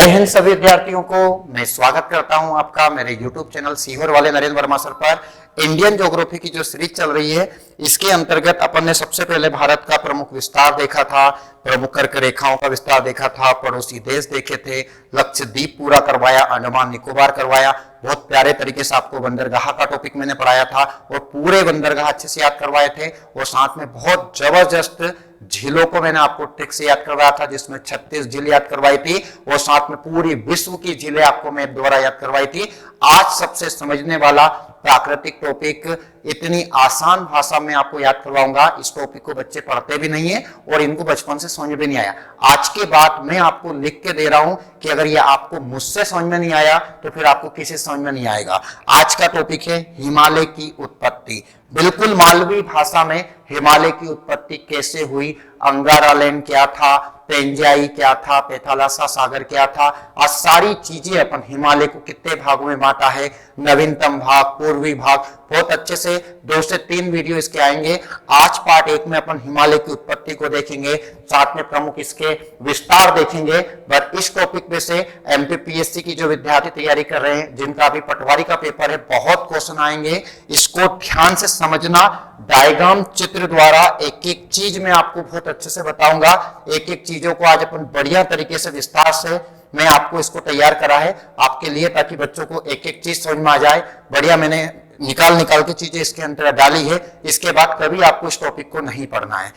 जय हिंद सभी विद्यार्थियों को मैं स्वागत करता हूं आपका मेरे YouTube चैनल सीहोर वाले नरेंद्र वर्मा सर पर। इंडियन ज्योग्राफी की जो सीरीज चल रही है इसके अंतर्गत अपन ने सबसे पहले भारत का प्रमुख विस्तार देखा था, प्रमुख कर्क रेखाओं का विस्तार देखा था, पड़ोसी देश देखे थे, लक्षद्वीप पूरा करवाया, अंडमान निकोबार करवाया। बहुत प्यारे तरीके से आपको बंदरगाह का टॉपिक मैंने पढ़ाया था और पूरे बंदरगाह अच्छे से याद करवाए थे और साथ में बहुत जबरदस्त झीलों को मैंने आपको ट्रिक से याद करवाया था, जिसमें 36 झील याद करवाई थी और साथ में पूरी विश्व की झीलें आपको मैं द्वारा याद करवाई थी। आज सबसे समझने वाला प्राकृतिक टॉपिक इतनी आसान भाषा में आपको याद करवाऊंगा। इस टॉपिक को बच्चे पढ़ते भी नहीं है और इनको बचपन से समझ भी नहीं आया। आज के बाद मैं आपको लिख के दे रहा हूं कि अगर ये आपको मुझसे समझ में नहीं आया तो फिर आपको किसी समझ में नहीं आएगा। आज का टॉपिक है हिमालय की उत्पत्ति। बिल्कुल मालवी भाषा में हिमालय की उत्पत्ति कैसे हुई, अंगारा लैंड क्या था, पेंजाई क्या था, पेथालासा सागर क्या था, और सारी चीजें अपन हिमालय को कितने भागों में बांटा है, नवीनतम भाग, पूर्वी भाग, बहुत अच्छे से 2 से 3 वीडियो इसके आएंगे। आज पार्ट 1 में अपन हिमालय की उत्पत्ति को देखेंगे, साथ में प्रमुख इसके विस्तार देखेंगे। बट इस टॉपिक में से एमपीपीएससी की जो विद्यार्थी तैयारी कर रहे हैं, जिनका अभी पटवारी का पेपर है, बहुत क्वेश्चन आएंगे। इसको ध्यान से समझना, डायग्राम चित्र द्वारा एक एक चीज मैं आपको बहुत अच्छे से बताऊंगा। एक एक चीजों को आज अपन बढ़िया तरीके से विस्तार से मैं आपको इसको तैयार करा है आपके लिए, ताकि बच्चों को एक एक चीज समझ में आ जाए। बढ़िया मैंने निकाल के चीजें इसके अंदर डाली है। इसके बाद कभी आपको इस टॉपिक को नहीं पढ़ना है।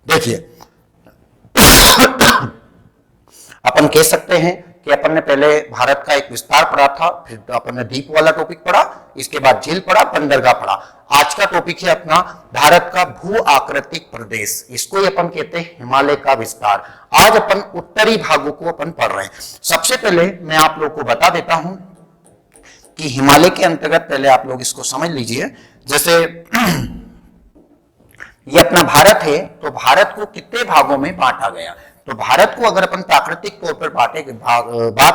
देखिए अपन कह सकते हैं कि अपन ने पहले भारत का एक विस्तार पढ़ा था, फिर अपन ने द्वीप वाला टॉपिक पढ़ा, इसके बाद झील पढ़ा, बंदरगाह पढ़ा। आज का टॉपिक है अपना भारत का भू आकृतिक प्रदेश, इसको ही अपन कहते हैं हिमालय का विस्तार। आज अपन उत्तरी भागों को अपन पढ़ रहे हैं। सबसे पहले मैं आप लोग को बता देता हूं कि हिमालय के अंतर्गत, पहले आप लोग इसको समझ लीजिए। जैसे ये अपना भारत है, तो भारत को कितने भागों में बांटा गया, तो भारत को अगर अपन प्राकृतिक तौर पर बात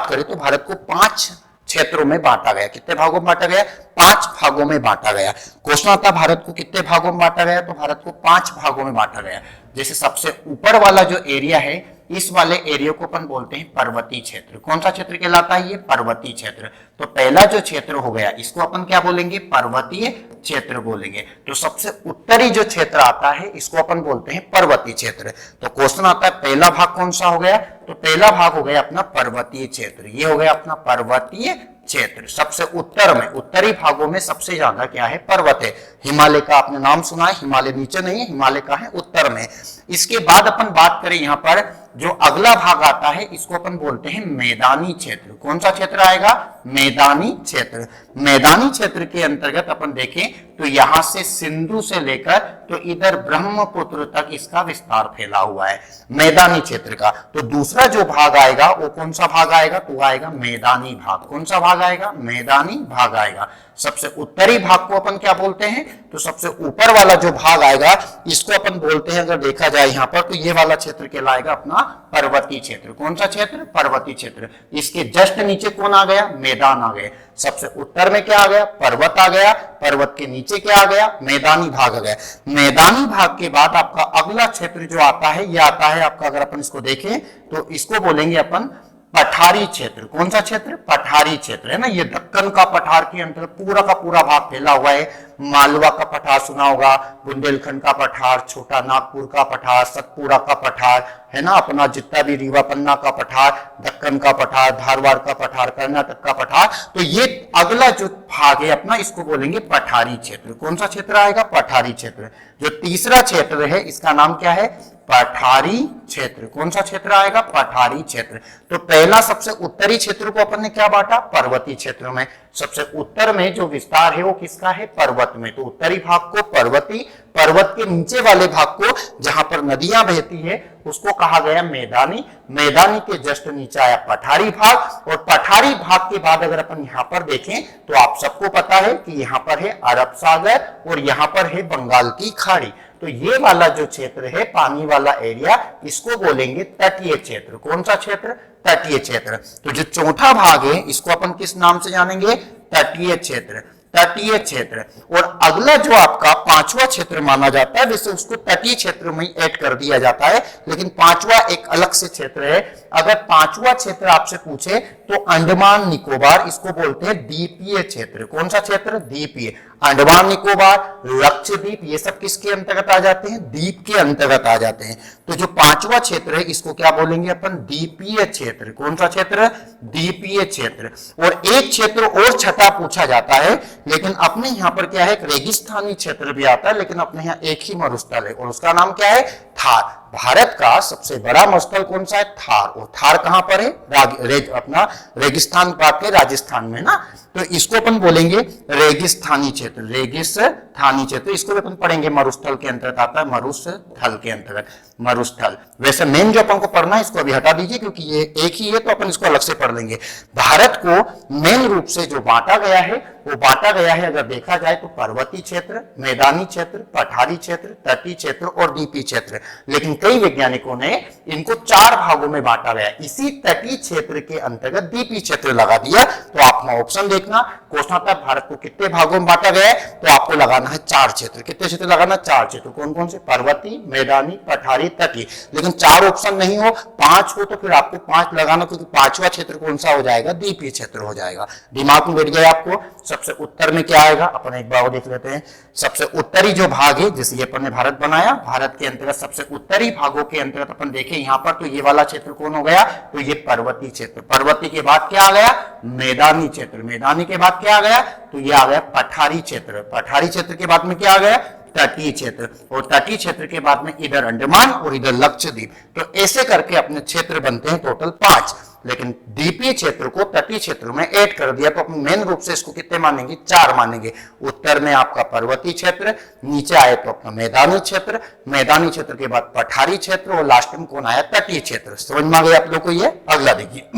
करें तो भारत को 5 क्षेत्रों में बांटा गया। कितने भागों में बांटा गया? 5 भागों में बांटा गया। क्वेश्चन आता भारत को कितने भागों में बांटा गया, तो भारत को 5 भागों में बांटा गया। जैसे सबसे ऊपर वाला जो एरिया है, इस वाले एरिया को अपन बोलते हैं पर्वतीय क्षेत्र। कौन सा क्षेत्र कहलाता है? ये पर्वतीय क्षेत्र। तो पहला जो क्षेत्र हो गया, इसको अपन क्या बोलेंगे? पर्वतीय क्षेत्र बोलेंगे। तो सबसे उत्तरी जो क्षेत्र आता है, इसको अपन बोलते हैं पर्वतीय क्षेत्र। तो क्वेश्चन आता है पहला भाग कौन सा हो गया, तो पहला भाग हो गया अपना पर्वतीय क्षेत्र। ये हो गया अपना पर्वतीय क्षेत्र। सबसे उत्तर में, उत्तरी भागों में सबसे ज्यादा क्या है? पर्वत है। हिमालय का आपने नाम सुना है, हिमालय नीचे नहीं है, हिमालय का है उत्तर में। इसके बाद अपन बात करें यहाँ पर जो अगला भाग आता है, इसको अपन बोलते हैं मैदानी क्षेत्र। कौन सा क्षेत्र आएगा? मैदानी क्षेत्र। मैदानी क्षेत्र के अंतर्गत अपन देखें तो यहां से सिंधु से लेकर तो इधर ब्रह्मपुत्र तक इसका विस्तार फैला हुआ है, मैदानी क्षेत्र का। तो दूसरा जो भाग आएगा वो कौन सा भाग आएगा? तो आएगा मैदानी भाग। कौन सा भाग आएगा? मैदानी भाग आएगा। सबसे उत्तरी भाग को अपन क्या बोलते हैं? तो सबसे ऊपर वाला जो भाग आएगा, इसको अपन बोलते हैं, अगर देखा जाए यहाँ पर, तो ये वाला क्षेत्र कहलाएगा अपना पर्वतीय क्षेत्र। कौन सा क्षेत्र? पर्वतीय क्षेत्र। इसके जस्ट नीचे कौन आ गया? मैदान आ गए। सबसे उत्तर में क्या आ गया? पर्वत आ गया। पर्वत के नीचे क्या आ गया? मैदानी भाग आ गया। मैदानी भाग के बाद आपका अगला क्षेत्र जो आता है, यह आता है आपका, अगर अपन इसको देखें तो इसको बोलेंगे अपन पठारी क्षेत्र। कौन सा क्षेत्र? पठारी क्षेत्र है ना। ये दक्कन का पठार के अंदर पूरा का पूरा भाग फैला हुआ है। मालवा का पठार सुना होगा, बुंदेलखंड का पठार, छोटा नागपुर का पठार, सतपुरा का पठार है ना, अपना जितना भी रीवा पन्ना का पठार, दक्कन का पठार, धारवाड़ का पठार, कर्नाटक का पठार। तो ये अगला जो भाग है अपना, इसको बोलेंगे पठारी क्षेत्र। कौन सा क्षेत्र आएगा? पठारी क्षेत्र। जो तीसरा क्षेत्र है, इसका नाम क्या है? पठारी क्षेत्र। कौन सा क्षेत्र आएगा? पठारी क्षेत्र। तो पहला सबसे उत्तरी क्षेत्र को अपन ने क्या बांटा? पर्वतीय क्षेत्र में। सबसे उत्तर में जो विस्तार है वो किसका है? पर्वत में। तो उत्तरी भाग को पर्वतीय, पर्वत के नीचे वाले भाग को, जहां पर नदियां बहती है, उसको कहा गया मैदानी। मैदानी के जस्ट नीचे आया पठारी भाग। और पठारी भाग के बाद अगर अपन यहाँ पर देखें तो आप सबको पता है कि यहाँ पर है अरब सागर और यहाँ पर है बंगाल की खाड़ी। तो ये वाला जो क्षेत्र है, पानी वाला एरिया, इसको बोलेंगे तटीय क्षेत्र। कौन सा क्षेत्र? तटीय क्षेत्र। तो जो चौथा भाग है, इसको अपन किस नाम से जानेंगे? तटीय क्षेत्र। तटीय क्षेत्र। और अगला जो आपका पांचवा क्षेत्र माना जाता है, वैसे उसको तटीय क्षेत्र में ऐड कर दिया जाता है, लेकिन पांचवा एक अलग से क्षेत्र है। अगर पांचवा क्षेत्र आपसे पूछे तो अंडमान निकोबार, इसको बोलते हैं द्वीपीय क्षेत्र। कौन सा क्षेत्र? द्वीपीय। अंडमान निकोबार, लक्षद्वीप, ये सब किसके अंतर्गत आ जाते हैं? द्वीप के अंतर्गत आ जाते हैं। तो जो पांचवा क्षेत्र है इसको क्या बोलेंगे अपन? द्वीपीय क्षेत्र। कौन सा क्षेत्र? द्वीपीय क्षेत्र। और एक क्षेत्र और छठा पूछा जाता है, लेकिन अपने यहां पर क्या है? एक रेगिस्तानी क्षेत्र भी आता है, लेकिन अपने यहां एक ही मरुस्थल है और उसका नाम क्या है? थार। भारत का सबसे बड़ा मरुस्थल कौन सा है? थार। और थार कहां पर है? अपना रेगिस्तान बात है राजस्थान में ना, तो इसको अपन बोलेंगे रेगिस्तानी क्षेत्र। रेगिस्तानी क्षेत्र, इसको भी अपन पढ़ेंगे, मरुस्थल के अंतर्गत आता है, मरुस्थल के अंतर्गत। मरुस्थल वैसे मेन जो अपन को पढ़ना है इसको अभी हटा दीजिए, क्योंकि ये एक ही है तो अपन इसको अलग से पढ़ लेंगे। भारत को मेन रूप से जो बांटा गया है वो बांटा गया है, अगर देखा जाए तो पर्वतीय क्षेत्र, मैदानी क्षेत्र, पठारी क्षेत्र, तटीय क्षेत्र और द्वीपीय क्षेत्र। लेकिन कई वैज्ञानिकों ने इनको 4 भागों में बांटा गया। इसी तटीय क्षेत्र के अंतर्गत द्वीपीय क्षेत्र लगा दिया। तो आप ऑप्शन देखना, क्वेश्चन आता है भारत को कितने भागों में बांटा गया है, तो आपको लगाना है 4 क्षेत्र। कितने क्षेत्र लगाना? 4 क्षेत्र। कौन कौन से? पर्वतीय, मैदानी, पठारी, तटीय। लेकिन 4 ऑप्शन नहीं हो, 5 हो, तो फिर आपको 5 लगाना, क्योंकि 5वां क्षेत्र कौन सा हो जाएगा? द्वीपीय क्षेत्र हो जाएगा। दिमाग में बैठ गया आपको? सबसे उत्तर में क्या आएगा? अपन एक बार देख लेते हैं। सबसे उत्तरी जो भाग है, जैसे ये अपन ने भारत बनाया, भारत के अंतर्गत सबसे उत्तरी भागों के अंतर्गत अपन देखें यहां पर, तो ये वाला क्षेत्र कौन हो गया? तो ये पर्वतीय क्षेत्र। पर्वतीय के बाद क्या आ गया? मैदानी क्षेत्र। मैदानी के बाद क्या आ गया? तो ये आ गया पठारी क्षेत्र। पठारी क्षेत्र के बाद में क्या आ गया? तटीय क्षेत्र। और तटीय क्षेत्र के बाद में इधर अंडमान और इधर लक्षद्वीप। तो ऐसे करके अपने क्षेत्र बनते हैं टोटल 5। लेकिन द्वीपीय क्षेत्र को तटीय क्षेत्र में ऐड कर दिया, तो अपन मेन रूप से इसको कितने मानेंगे? 4 मानेंगे। उत्तर में आपका पर्वतीय क्षेत्र, नीचे आए तो अपना मैदानी क्षेत्र, मैदानी क्षेत्र के बाद पठारी क्षेत्र और लास्ट में कौन आया? तटीय क्षेत्र। समझ में आ गया आप लोग को? ये अगला देखिए।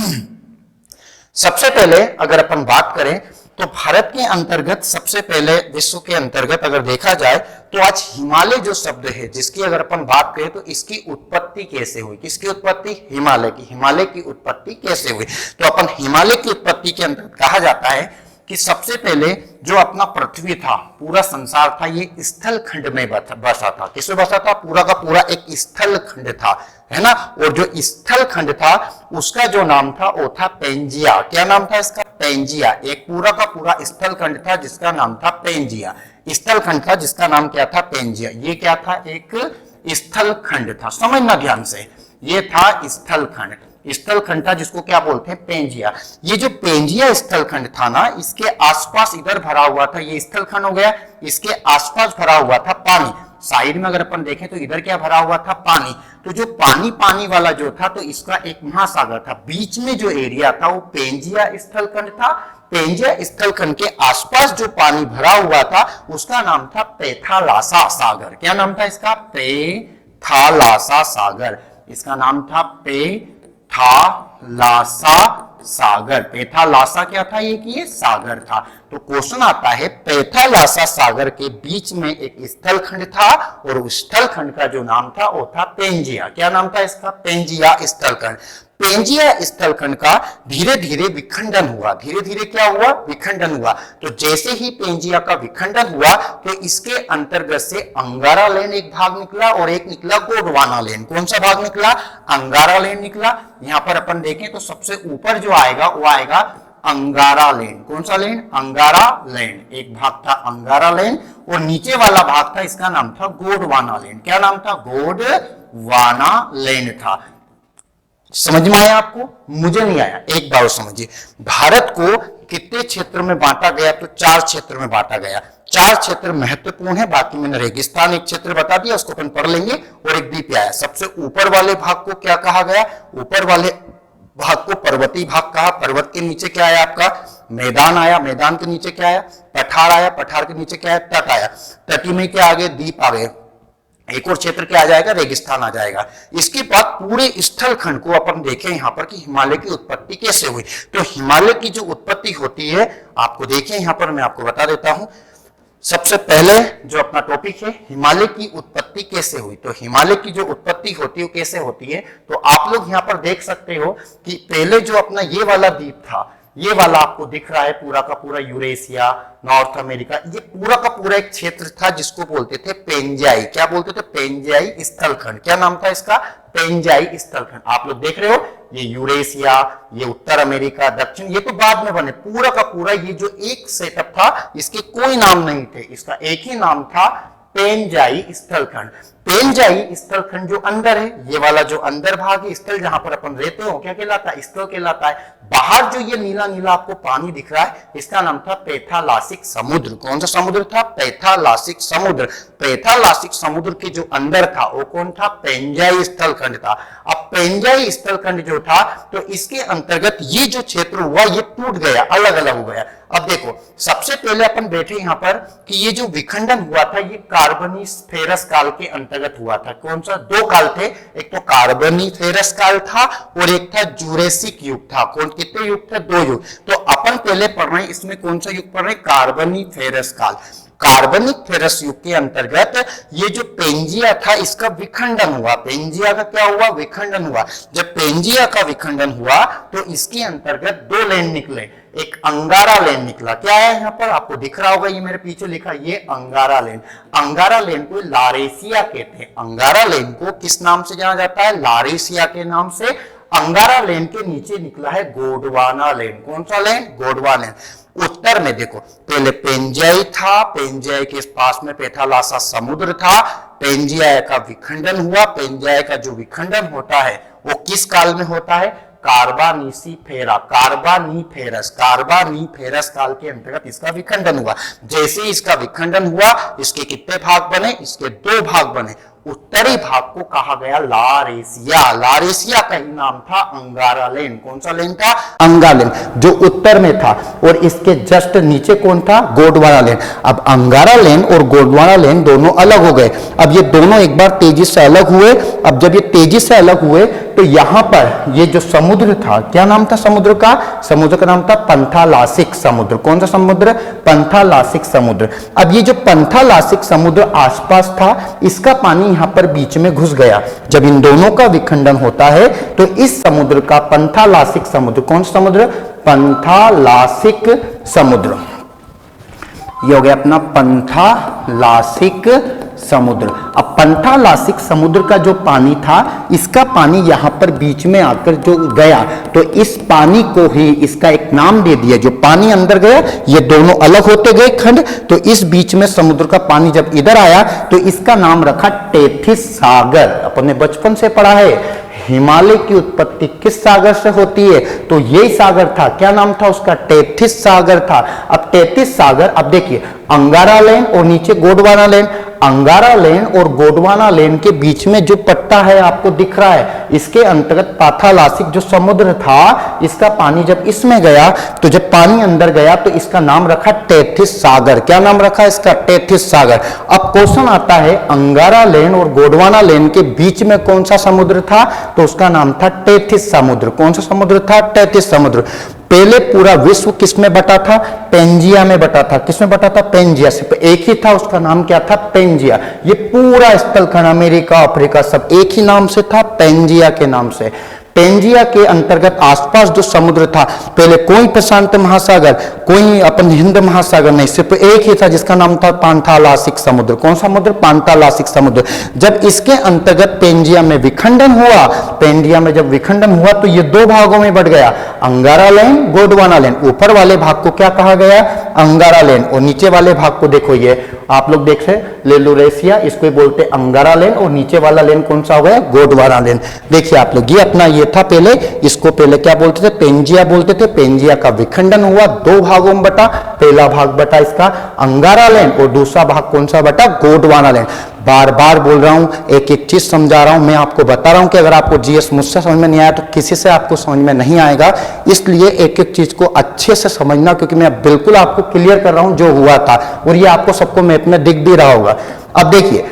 सबसे पहले अगर अपन बात करें तो भारत के अंतर्गत सबसे पहले विश्व के अंतर्गत अगर देखा जाए तो आज हिमालय जो शब्द है, जिसकी अगर अपन बात करें तो इसकी उत्पत्ति कैसे हुई? किसकी उत्पत्ति? हिमालय की। हिमालय की उत्पत्ति कैसे हुई? तो अपन हिमालय की उत्पत्ति के अंतर्गत कहा जाता है कि सबसे पहले जो अपना पृथ्वी था, पूरा संसार था, ये स्थल खंड में बसा था। किसमें बसा था? पूरा का पूरा एक स्थल खंड था, है ना। और जो स्थल खंड था उसका जो नाम था वो था पेंजिया। क्या नाम था इसका? पेंजिया। एक पूरा का पूरा स्थल खंड था जिसका नाम था पेंजिया। स्थल खंड था जिसका नाम क्या था? पेंजिया। ये क्या था? एक स्थल खंड था। समझना ध्यान से, ये था स्थल खंड। स्थल खंड था जिसको क्या बोलते हैं? पेंजिया। ये जो पेंजिया स्थल खंड था ना, इसके आसपास इधर भरा हुआ था, ये स्थल खंड हो गया, इसके आसपास भरा हुआ था पानी। साइड में अगर अपन देखें तो इधर क्या भरा हुआ था? पानी। तो जो पानी पानी वाला जो था, तो इसका एक महासागर था। बीच में जो एरिया था वो पेंजिया स्थल खंड था। पेंजिया स्थल खंड के आसपास जो पानी भरा हुआ था उसका नाम था पैथालासा सागर। क्या नाम था इसका? पैथालासा सागर। इसका नाम था पैथालासा सागर। पैथालासा क्या था? ये सागर था। तो क्वेश्चन आता है, पैथालासा सागर के बीच में एक स्थल खंड था और उस स्थल खंड का जो नाम था वो था पेंजिया। क्या नाम था इसका? पेंजिया स्थल खंड। पेंजिया स्थल खंड का धीरे धीरे विखंडन हुआ। धीरे धीरे क्या हुआ? विखंडन हुआ। तो जैसे ही पेंजिया का विखंडन हुआ तो इसके अंतर्गत से अंगारा लैंड एक भाग निकला और एक निकला गोंडवाना लैंड। कौन सा भाग निकला? अंगारा लैंड निकला। यहां पर अपन देखें तो सबसे ऊपर जो आएगा वो आएगा अंगारा लैंड। कौन सा लैंड? अंगारा लैंड। एक भाग था अंगारा लैंड और नीचे वाला भाग था, इसका नाम था गोंडवाना लैंड। क्या नाम था? गोंडवाना लैंड था। समझ में आया आपको? मुझे नहीं आया, एक बार समझिए। भारत को कितने क्षेत्र में बांटा गया? तो 4 क्षेत्र में बांटा गया। 4 क्षेत्र महत्वपूर्ण है, बाकी मैंने रेगिस्तान एक क्षेत्र बता दिया, उसको अपन पढ़ लेंगे। और एक द्वीप आया। सबसे ऊपर वाले भाग को क्या कहा गया? ऊपर वाले भाग को पर्वतीय भाग कहा। पर्वत के नीचे क्या आया आपका? मैदान आया। मैदान के नीचे क्या आया? पठार आया। पठार के नीचे क्या आया? तट आया। तटी में क्या आ गए? द्वीप आ गए। एक और क्षेत्र क्या आ जाएगा? रेगिस्तान आ जाएगा। इसके बाद पूरे स्थल खंड को अपन देखें यहां पर कि हिमालय की उत्पत्ति कैसे हुई। तो हिमालय की जो उत्पत्ति होती है आपको देखिए यहां पर मैं आपको बता देता हूं। सबसे पहले जो अपना टॉपिक है, हिमालय की उत्पत्ति कैसे हुई। तो हिमालय की जो उत्पत्ति होती है कैसे होती है, तो आप लोग यहां पर देख सकते हो कि पहले जो अपना ये वाला द्वीप था, ये वाला आपको दिख रहा है पूरा का पूरा यूरेशिया, नॉर्थ अमेरिका, ये पूरा का पूरा एक क्षेत्र था जिसको बोलते थे पेंजियाई। क्या बोलते थे? पेंजियाई स्थलखंड। क्या नाम था इसका? पेंजियाई स्थलखंड। आप लोग देख रहे हो, ये यूरेशिया, ये उत्तर अमेरिका, दक्षिण, ये तो बाद में बने। पूरा का पूरा ये जो एक सेटअप था, इसके कोई नाम नहीं थे, इसका एक ही नाम था, पेंजियाई स्थलखंड। पेंजियाई स्थलखंड जो अंदर है, ये वाला जो अंदर भाग है, स्थल जहां पर अपन रहते हो, क्या कहलाता है? स्थल कहलाता है। बाहर जो ये नीला नीला आपको पानी दिख रहा है, इसका नाम था पैथालासिक समुद्र। कौन सा समुद्र था? पैथालासिक समुद्र। पैथालासिक समुद्र के जो अंदर था वो कौन था? पेंजियाई स्थलखंड था। अब पेंजियाई स्थलखंड जो था, तो इसके अंतर्गत ये जो क्षेत्र हुआ, ये टूट गया, अलग अलग हो गया। अब देखो, सबसे पहले अपन बैठे यहां पर कि ये जो विखंडन हुआ था, ये कार्बोनिफेरस काल के अंतर्गत हुआ था। कौन सा? दो काल थे, एक तो कार्बोनिफेरस काल था और एक था जुरेसिक युग था। कौन? कितने युग थे? दो युग। तो अपन पहले पढ़ रहे हैं, इसमें कौन सा युग पढ़ रहे हैं? कार्बोनिफेरस काल। कार्बोनिफेरस युग के अंतर्गत ये जो पेंजिया था, इसका विखंडन हुआ। पेंजिया का क्या हुआ? विखंडन हुआ। जब पेंजिया का विखंडन हुआ, तो इसके अंतर्गत दो लैंड निकले। एक अंगारा लैंड निकला। क्या है यहाँ पर? आपको दिख रहा होगा, ये मेरे पीछे लिखा, ये अंगारा लैंड। अंगारा लैंड को लारेशिया कहते हैं। अंगारा लैंड को किस नाम से जाना जाता है? लारेशिया के नाम से। अंगारा लैंड के नीचे निकला है गोंडवाना लैंड। कौन सा लैंड? गोंडवाना लैंड। उत्तर में देखो, पहले पेंजियाई था, पेंजियाई के पास में पैथालासा समुद्र था। पेंजिया का विखंडन हुआ। पेंजिया का जो विखंडन होता है, वो किस काल में होता है? कार्बानिफेरस काल के अंतर्गत इसका विखंडन हुआ। जैसे इसका विखंडन हुआ, इसके कितने भाग बने? इसके दो भाग बने। उत्तरी भाग को कहा गया लारेशिया। लारेशिया का ही नाम था अंगारा लैंड। कौन सा लैंड था? अंगारा लैंड, जो उत्तर में था। और इसके जस्ट नीचे कौन था? गोंडवाना लैंड। अब अंगारा लैंड और गोंडवाना लैंड दोनों अलग हो गए। अब ये दोनों एक बार तेजी से अलग हुए। अब जब ये तेजी से अलग हुए, तो यहां पर ये जो समुद्र था, क्या नाम था समुद्र का? समुद्र का नाम था पंथालासिक समुद्र। कौन सा समुद्र? पंथालासिक समुद्र। अब ये जो पंथालासिक समुद्र आसपास था, इसका पानी यहां पर बीच में घुस गया। जब इन दोनों का विखंडन होता है, तो इस समुद्र का पंथालासिक समुद्र, कौन सा समुद्र? पंथालासिक समुद्र। ये हो गया अपना पंथालासिक समुद्र। अब पंथालासिक समुद्र का जो पानी था, इसका पानी यहां पर बीच में आकर जो गया, तो इस पानी को ही इसका एक नाम दे दिया। जो पानी अंदर गया, ये दोनों अलग होते गए खंड, तो इस बीच में समुद्र का पानी जब इधर आया, तो इसका नाम रखा टेथिस सागर। अपन ने बचपन से पढ़ा है, हिमालय की उत्पत्ति किस सागर से होती है? तो यही सागर था। क्या नाम था उसका? टेथिस सागर था। अब टेथिस सागर, अब देखिए, अंगारा लैंड और नीचे गोंडवाना लैंड। अंगारा लैंड और गोंडवाना लैंड के बीच में जो पट्टा है आपको दिख रहा है, इसके अंतर्गत पैथालासिक जो समुद्र था, इसका पानी जब इसमें गया, तो जब पानी अंदर गया, तो इसका नाम रखा टेथिस सागर। क्या नाम रखा इसका? टेथिस सागर। अब क्वेश्चन आता है, अंगारा लैंड और गोंडवाना लैंड के बीच में कौन सा समुद्र था? तो उसका नाम था टेथिस समुद्र। कौन सा समुद्र था? टेथिस समुद्र। पहले पूरा विश्व किसमें बटा था? पेंजिया में बटा था। किसमें बटा था? पेंजिया। सिर्फ एक ही था, उसका नाम क्या था? पेंजिया। ये पूरा स्थलखंड, अमेरिका, अफ्रीका, सब एक ही नाम से था, पेंजिया के नाम से। पेंजिया के अंतर्गत आसपास जो समुद्र था, पहले कोई प्रशांत महासागर, कोई अपन हिंद महासागर नहीं, सिर्फ एक ही था, जिसका नाम था पांथालासिक समुद्र। कौन सा समुद्र? पांथालासिक समुद्र। जब इसके अंतर्गत पेंजिया में विखंडन हुआ, पेंजिया में जब विखंडन हुआ, तो ये दो भागों में बढ़ गया, अंगारा लैंड, गोंडवाना लैंड। ऊपर वाले भाग को क्या कहा गया? अंगारा लैंड। और नीचे वाले भाग को देखो, ये आप लोग देख रहे लेलुरेशिया, इसको बोलते अंगारा लैंड, और नीचे वाला लैंड कौन सा हो गया? गोंडवाना लैंड। देखिए आप लोग, ये अपना ये था पहले, इसको पहले क्या बोलते थे? पेंजिया बोलते थे। पेंजिया का विखंडन हुआ, दो भागों में बटा। पहला भाग बटा इसका अंगारा लैंड, और दूसरा भाग कौन सा बटा? गोंडवाना लैंड। बार बार बोल रहा हूं, एक एक चीज समझा रहा हूं, मैं आपको बता रहा हूं कि अगर आपको जीएस मुझसे समझ में नहीं आया, तो किसी से आपको समझ में नहीं आएगा। इसलिए एक एक चीज को अच्छे से समझना, क्योंकि मैं बिल्कुल आपको क्लियर कर रहा हूं जो हुआ था, और ये आपको सबको मैप में दिख भी रहा होगा। अब देखिए,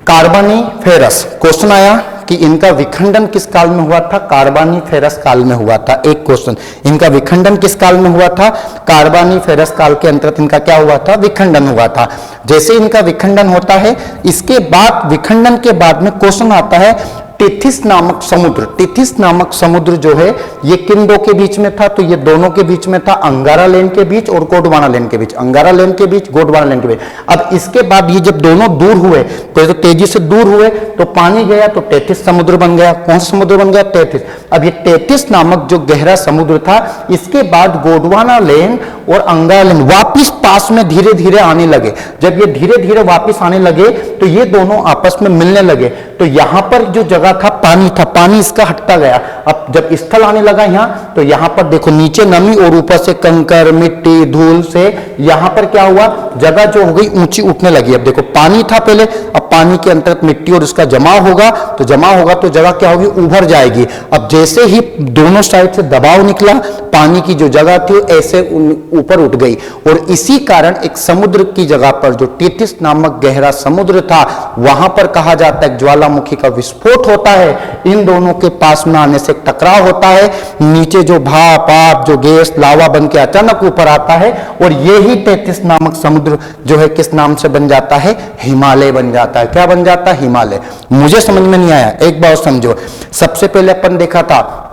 कार्बोनिफेरस क्वेश्चन आया कि इनका विखंडन किस काल में हुआ था? कार्बोनिफेरस काल में हुआ था। एक क्वेश्चन, इनका विखंडन किस काल में हुआ था? कार्बोनिफेरस काल के अंतर्गत इनका क्या हुआ था? विखंडन हुआ था। जैसे इनका विखंडन होता है, इसके बाद विखंडन के बाद में क्वेश्चन आता है, टिथिस नामक समुद्र, टिथिस नामक समुद्र जो है ये किन दो के बीच में था, तो ये दोनों के बीच में था, अंगारा लेन के बीच और गोंडवाना लेन के बीच, अंगारा लेन के बीच, गोंडवाना लेन के बीच। अब इसके बाद ये जब दोनों दूर हुए, तो तेजी से दूर हुए तो पानी गया तो टेथिस समुद्र बन गया। कौन सा समुद्र बन गया? टेथिस। अब ये टेथिस नामक जो गहरा समुद्र था, इसके बाद गोंडवाना लेन और अंगारा लेन वापिस पास में धीरे धीरे आने लगे। जब ये धीरे धीरे वापिस आने लगे तो ये दोनों आपस में मिलने लगे। तो यहां पर जो जगह था, पानी इसका हटता गया। अब जब स्थल आने लगा यहाँ, तो यहां पर देखो नीचे नमी और ऊपर से कंकर, मिट्टी, धूल से यहां पर क्या हुआ, जगह जो हो गई ऊंची उठने लगी। अब देखो पानी था पहले, अब पानी के अंतर्गत मिट्टी और उसका जमाव होगा, तो जगह क्या होगी, उभर जाएगी। अब जैसे ही दोनों साइड से दबाव निकला, पानी की जो जगह थी ऐसे ऊपर उठ गई, और इसी कारण एक समुद्र की जगह पर जो टिथिस नामक गहरा समुद्र था, वहां पर कहा जाता है ज्वालामुखी का विस्फोट होता है। इन दोनों के पास में आने से टकराव होता है, नीचे जो भाप, आप जो गैस, लावा बन के अचानक ऊपर आता है, और यही टिथिस नामक समुद्र जो है किस नाम से बन जाता है, हिमालय बन जाता है। क्या बन जाता है? हिमालय। मुझे समझ में नहीं आया, एक बार समझो। सबसे पहले अपन देखा था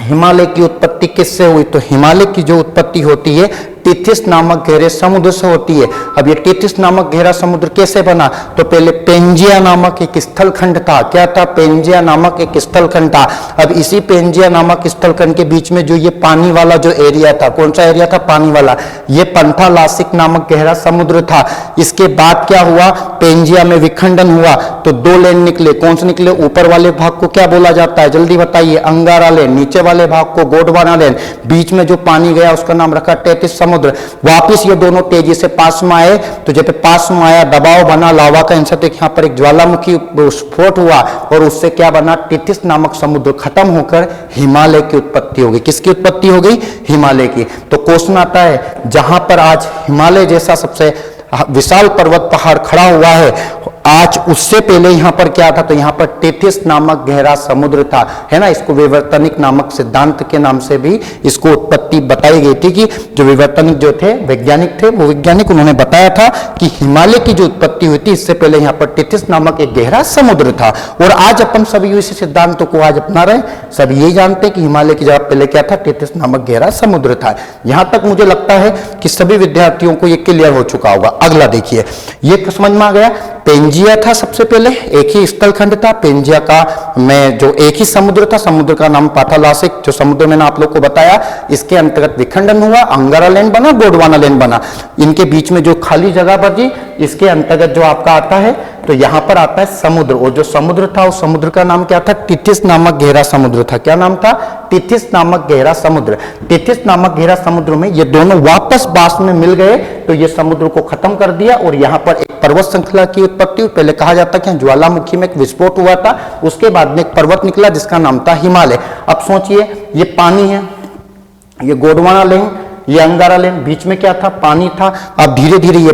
हिमालय की उत्पत्ति किससे हुई, तो हिमालय की जो उत्पत्ति होती है टिथिस नामक गहरे समुद्र से होती है। अब ये टिथिस नामक गहरा समुद्र कैसे बना, तो पहले पेंजिया नामक एक स्थल खंड था। क्या था? पेंजिया नामक एक स्थल खंड था। अब इसी पेंजिया नामक स्थल खंड के बीच में जो ये पानी वाला जो एरिया था, कौन सा एरिया था? पानी वाला। ये पंथालासिक नामक गहरा समुद्र था। इसके बाद क्या हुआ, पेंजिया में विखंडन हुआ तो दो लेन निकले। कौन से निकले? ऊपर वाले भाग को क्या बोला जाता है, जल्दी बताइए? अंगारा लेन। नीचे वाले भाग को गोंडवाना लेन। बीच में जो पानी गया उसका नाम रखा टिथिस समुद्र। वापिस ये दोनों तेजी से पास में आए, तो जब पास में आया दबाव बना, लावा का इंसर्ट, यहाँ पर एक ज्वालामुखी स्फोट हुआ, और उससे क्या बना, टिथिस नामक समुद्र खत्म होकर हिमालय की उत्पत्ति हो गई। किसकी उत्पत्ति हो गई? हिमालय की। तो क्वेश्चन आता है, जहां पर आज हिमालय जैसा सबसे विशाल पर्वत पहाड़ खड़ा हुआ है, आज उससे पहले यहां पर क्या था, तो यहां पर टिथिस नामक गहरा समुद्र था, है ना। इसको विवर्तनिक नामक सिद्धांत के नाम से भी इसको उत्पत्ति बताई गई थी, कि जो विवर्तनिक जो थे वैज्ञानिक थे, वो वैज्ञानिक उन्होंने बताया था कि हिमालय की जो उत्पत्ति हुई थी, इससे पहले यहां पर टिथिस नामक एक गहरा समुद्र था। और आज अपन सभी इसी सिद्धांतों को आज अपना रहे, सब यही जानते हैं कि हिमालय की जगह पहले क्या था, टिथिस नामक गहरा समुद्र था। यहां तक मुझे लगता है कि सभी विद्यार्थियों को ये क्लियर हो चुका होगा। अगला देखिए, ये समझ में आ गया। पेंजिया था सबसे पहले, एक ही स्थल खंड था। पेंजिया का में जो एक ही समुद्र था, समुद्र का नाम पाथालासिक, जो समुद्र मैंने आप लोग को बताया, इसके अंतर्गत विखंडन हुआ, अंगारा लेन बना, गोंडवाना लेन बना। इनके बीच में जो खाली जगह बची, इसके अंतर्गत जो आपका आता है, तो यहां पर आता है समुद्र। और जो समुद्र था, उस समुद्र का नाम क्या था? टिथिस नामक गहरा समुद्र था। क्या नाम था? टिथिस नामक गहरा समुद्र। टिथिस नामक गहरा समुद्र में ये दोनों वापस पास में मिल गए, तो ये समुद्र को खत्म कर दिया, और यहां पर एक पर्वत श्रृंखला की उत्पत्ति। पहले कहा जाता है कि ज्वालामुखी में एक विस्फोट हुआ था, उसके बाद में एक पर्वत निकला जिसका नाम था हिमालय। अब सोचिए, ये पानी है, ये गोंडवाना लेन, ये अंगारा लेन, बीच में क्या था? पानी था। अब धीरे धीरे ये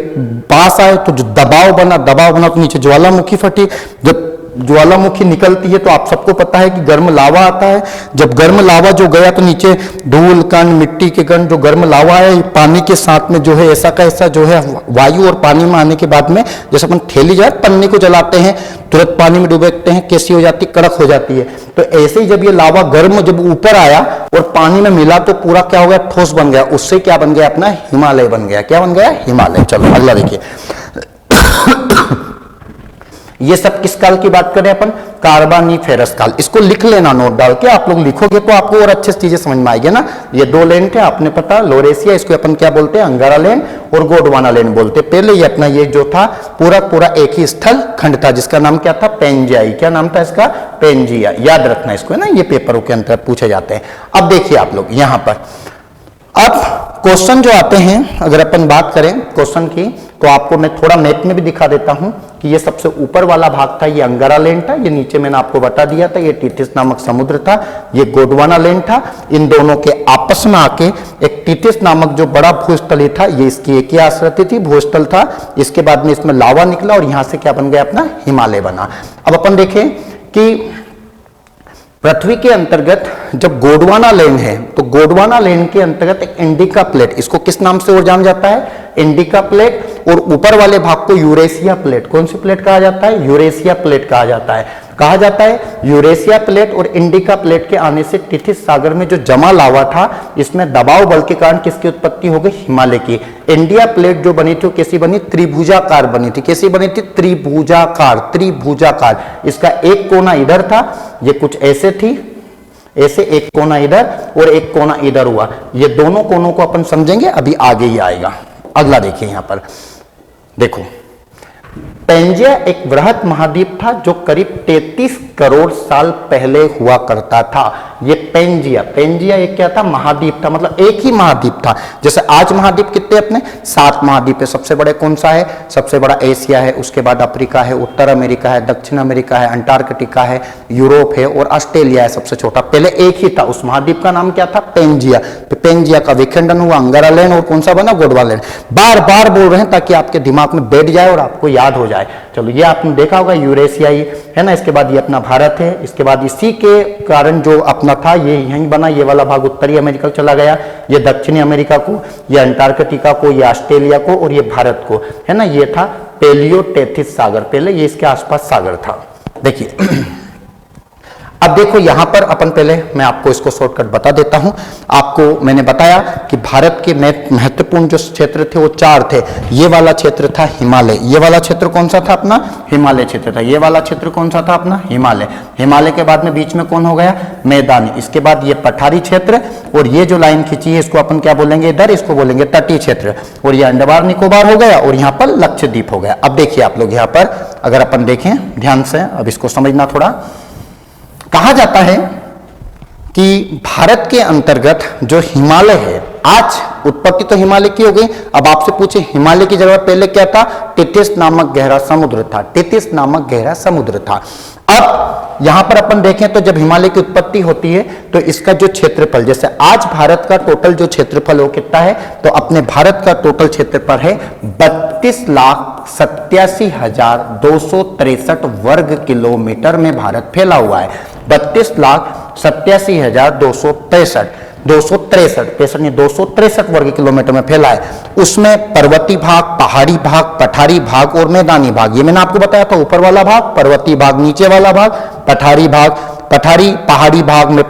पास आए तो जो दबाव बना तो नीचे ज्वालामुखी फटी। जब ज्वालामुखी निकलती है तो आप सबको पता है कि गर्म लावा आता है। जब गर्म लावा जो गया तो नीचे धूल कण, मिट्टी के कण, जो गर्म लावा है पानी के साथ में जो है ऐसा का ऐसा जो है वायु और पानी में आने के बाद में, जैसे अपन ठेली जाए पन्नी को जलाते हैं, तुरंत पानी में डुबोते हैं, कैसी हो जाती, कड़क हो जाती है। तो ऐसे ही जब ये लावा गर्म जब ऊपर आया और पानी में मिला तो पूरा क्या हो गया? ठोस बन गया। उससे क्या बन गया? अपना हिमालय बन गया। क्या बन गया? हिमालय। चलो अगला देखिए। ये सब किस काल की बात करें अपन? कार्बोनिफेरस काल। इसको लिख लेना नोट डाल के, आप लोग लिखोगे तो आपको और अच्छे से चीजें समझ में आएगी ना। ये दो लेन थे, आपने पता, लोरेसिया, इसको अपन क्या बोलते हैं? अंगारा लेन और गोंडवाना लेन बोलते। पहले ये अपना ये जो था पूरा एक ही स्थल खंड था, जिसका नाम क्या था? पेंजियाई। क्या नाम था इसका? पेंजिया। याद रखना इसको, है ना, ये पेपरों के अंतर्गत पूछे जाते हैं। अब देखिए आप लोग यहां पर, अब क्वेश्चन जो आते हैं, अगर अपन बात करें क्वेश्चन की, तो आपको मैं थोड़ा मैप में भी दिखा देता हूं कि ये सबसे ऊपर वाला भाग था, ये अंगारा लेन था, ये नीचे मैंने आपको बता दिया था, ये टिथिस नामक समुद्र था, ये गोंडवाना लेन था। इन दोनों के आपस में आके एक टिथिस नामक जो बड़ा भूस्थली था, ये इसकी एक ही आकृति थी, भूस्थल था। इसके बाद में इसमें लावा निकला और यहां से क्या बन गया? अपना हिमालय बना। अब अपन देखें कि पृथ्वी के अंतर्गत जब गोंडवाना लेन है, तो गोंडवाना लेन के अंतर्गत एक इंडिका प्लेट, इसको किस नाम से और जाना जाता है? Indica plate. और ऊपर वाले भाग को यूरेशिया प्लेट। कौन सी प्लेट कहा जाता है? यूरेशिया प्लेट कहा जाता है। कहा जाता है यूरेशिया प्लेट और इंडिका प्लेट के आने से टिथिस सागर में जो जमा लावा था इसमें दबाव बल के कारण किसकी उत्पत्ति हो गई, हिमालय की। इंडिया प्लेट जो बनी थी कैसी बनी, त्रिभुजाकार बनी थी। कैसी बनी थी, त्रिभुजाकार, त्रिभुजाकार। इसका एक कोना इधर था, ये कुछ ऐसे थी, ऐसे एक कोना इधर और एक कोना इधर हुआ। ये दोनों कोनों को अपन समझेंगे अभी आगे ही आएगा। अगला देखिए यहां पर देखो, पेंजिया एक वृहत महाद्वीप था जो करीब 33 करोड़ साल पहले हुआ करता था। ये पेंजिया, पेंजिया एक क्या था, महाद्वीप था, मतलब एक ही महाद्वीप था। जैसे आज महाद्वीप कितने अपने 7 महाद्वीप है। सबसे बड़े कौन सा है, सबसे बड़ा एशिया है, उसके बाद अफ्रीका है, उत्तर अमेरिका है, दक्षिण अमेरिका है, अंटार्कटिका है, यूरोप है और ऑस्ट्रेलिया है सबसे छोटा। पहले एक ही था, उस महाद्वीप का नाम क्या था, पेंजिया। तो पेंजिया का विखंडन हुआ, अंगारा लैंड और कौन सा बना, गोंडवाना लैंड। बार बार बोल रहे हैं ताकि आपके दिमाग में बैठ जाए और आपको याद हो जाए। चलो ये आपने देखा होगा यूरेशियाई है ना, इसके बाद ये अपना भारत है, इसके बाद इसी के कारण जो अपना था ये यहीं बना, ये वाला भाग उत्तरी अमेरिका चला गया, ये दक्षिणी अमेरिका को, ये अंटार्कटिका को, ये ऑस्ट्रेलिया को और ये भारत को, है ना। ये था पेलियोटेथिस सागर, पहले ये इसके आसपास सागर था। देखिए अब देखो यहां पर अपन पहले मैं आपको इसको शॉर्टकट बता देता हूं। आपको मैंने बताया कि भारत के महत्वपूर्ण जो क्षेत्र थे वो 4 थे। ये वाला क्षेत्र था हिमालय, ये वाला क्षेत्र कौन सा था अपना, हिमालय क्षेत्र था। ये वाला क्षेत्र कौन सा था अपना, हिमालय। हिमालय के बाद में बीच में कौन हो गया, मैदानी। इसके बाद ये पठारी क्षेत्र और ये जो लाइन खींची है इसको अपन क्या बोलेंगे इधर, इसको बोलेंगे तटीय क्षेत्र। और ये अंडमान निकोबार हो गया और यहाँ पर लक्षद्वीप हो गया। अब देखिए आप लोग यहाँ पर अगर अपन देखें ध्यान से, अब इसको समझना थोड़ा। कहा जाता है कि भारत के अंतर्गत जो हिमालय है, आज उत्पत्ति तो हिमालय की हो गई। अब आपसे पूछे हिमालय की जगह पहले क्या था, टिथिस नामक गहरा समुद्र था, टिथिस नामक गहरा समुद्र था। अब यहां पर अपन देखें तो जब हिमालय की उत्पत्ति होती है तो इसका जो क्षेत्रफल, जैसे आज भारत का टोटल जो क्षेत्रफल वो कितना है, तो अपने भारत का टोटल क्षेत्रफल है 32,87,263 वर्ग किलोमीटर में भारत फैला हुआ है। 32,87,263 वर्ग किलोमीटर में फैला है। उसमें पर्वतीय भाग, पहाड़ी भाग, पठारी भाग और मैदानी भाग। ये मैंने आपको बताया था, ऊपर वाला भाग पर्वतीय भाग, नीचे वाला भाग पठारी भाग। पहाड़ी भाग में